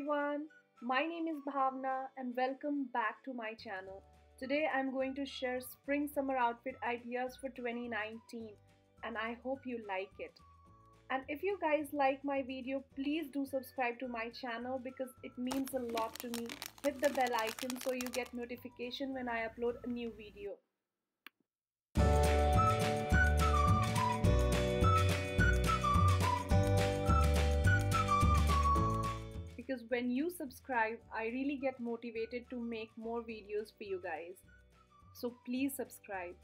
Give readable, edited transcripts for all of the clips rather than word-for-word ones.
everyone, my name is Bhavna and welcome back to my channel. Today I'm going to share spring summer outfit ideas for 2019 and I hope you like it. And if you guys like my video, please do subscribe to my channel because it means a lot to me. Hit the bell icon so you get notification when I upload a new video. Because when you subscribe, I really get motivated to make more videos for you guys. So please subscribe.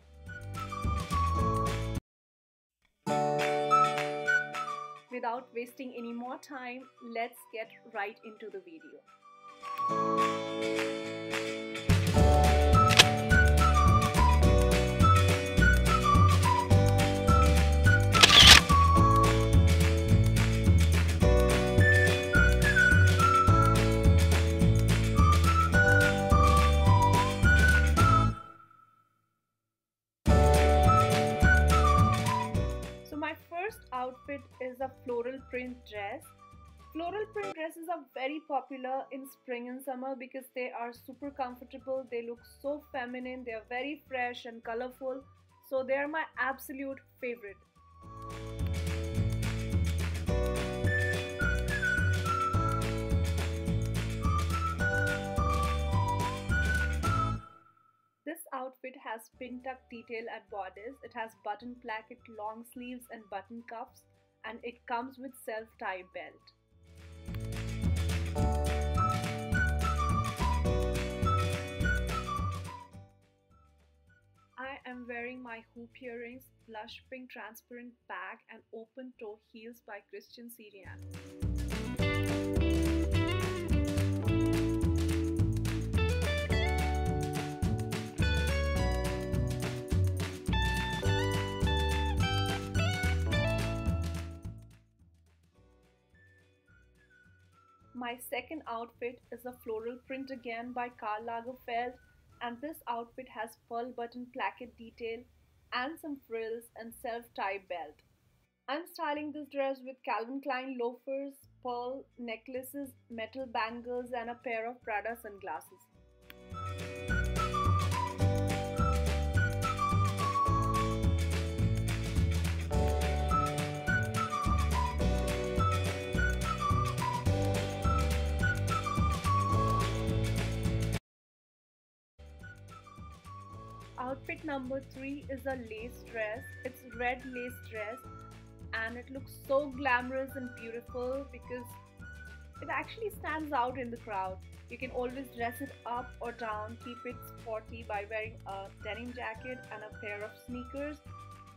Without wasting any more time, let's get right into the video. My first outfit is a floral print dress. Floral print dresses are very popular in spring and summer because they are super comfortable, they look so feminine, they are very fresh and colorful, so they are my absolute favorite. This outfit has pin tuck detail at bodice, it has button placket long sleeves and button cuffs, and it comes with self-tie belt. I am wearing my hoop earrings, blush pink transparent bag and open toe heels by Christian Sirian. My second outfit is a floral print again by Karl Lagerfeld, and this outfit has pearl button placket detail and some frills and self-tie belt. I'm styling this dress with Calvin Klein loafers, pearl necklaces, metal bangles and a pair of Prada sunglasses. Outfit number 3 is a lace dress. It's red lace dress and it looks so glamorous and beautiful because it actually stands out in the crowd. You can always dress it up or down, keep it sporty by wearing a denim jacket and a pair of sneakers,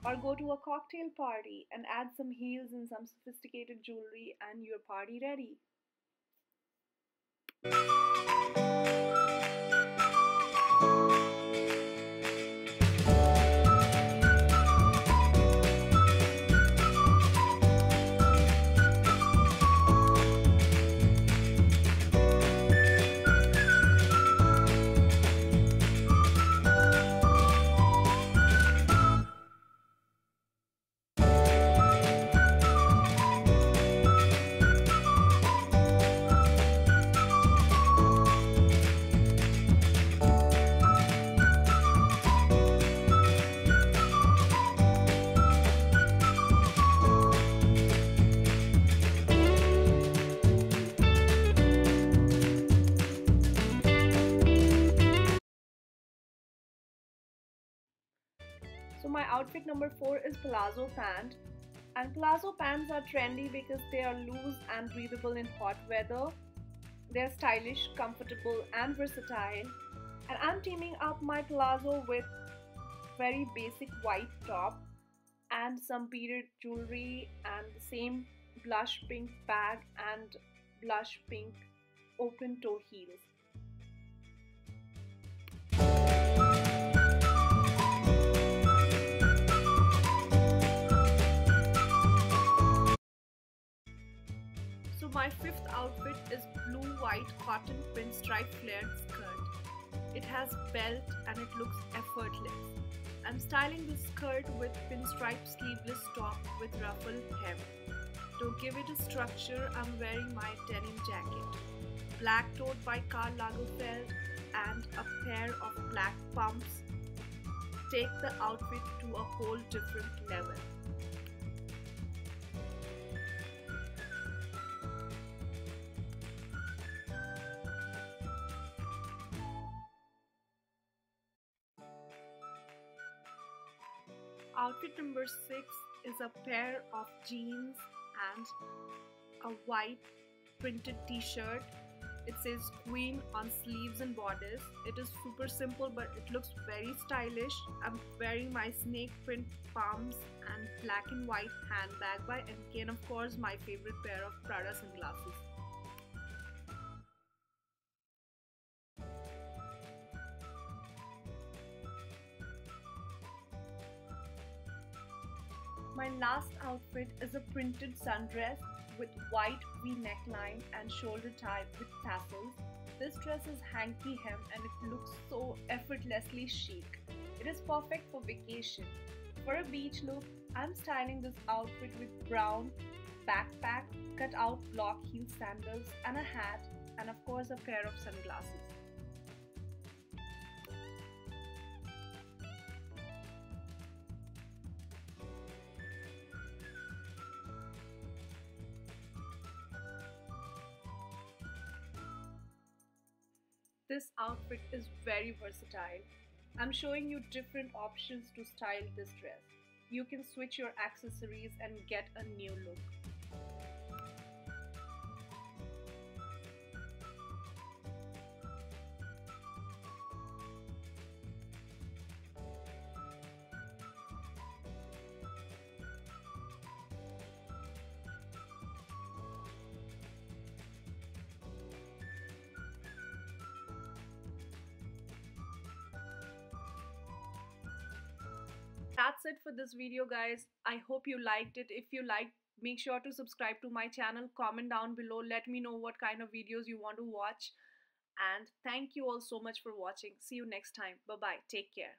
or go to a cocktail party and add some heels and some sophisticated jewelry and you're party ready. So my outfit number 4 is palazzo pant, and palazzo pants are trendy because they are loose and breathable in hot weather. They are stylish, comfortable and versatile, and I'm teaming up my palazzo with very basic white top and some beaded jewelry and the same blush pink bag and blush pink open toe heels. So my fifth outfit is blue-white cotton pinstripe flared skirt. It has belt and it looks effortless. I'm styling this skirt with pinstripe sleeveless top with ruffled hem. To give it a structure, I'm wearing my denim jacket. black tote by Karl Lagerfeld, and a pair of black pumps take the outfit to a whole different level. Outfit number 6 is a pair of jeans and a white printed t-shirt. It says Queen on sleeves and bodice. It is super simple but it looks very stylish. I'm wearing my snake print palms and black and white handbag by MK, and of course my favorite pair of Prada sunglasses. My last outfit is a printed sundress with white V neckline and shoulder tie with tassels. This dress is hanky hem and it looks so effortlessly chic. It is perfect for vacation. For a beach look, I'm styling this outfit with brown backpack, cut out block heel sandals and a hat, and of course a pair of sunglasses. This outfit is very versatile. I'm showing you different options to style this dress. You can switch your accessories and get a new look. That's it for this video, guys. I hope you liked it. If you liked, make sure to subscribe to my channel, comment down below, let me know what kind of videos you want to watch, and thank you all so much for watching. See you next time. Bye bye, take care.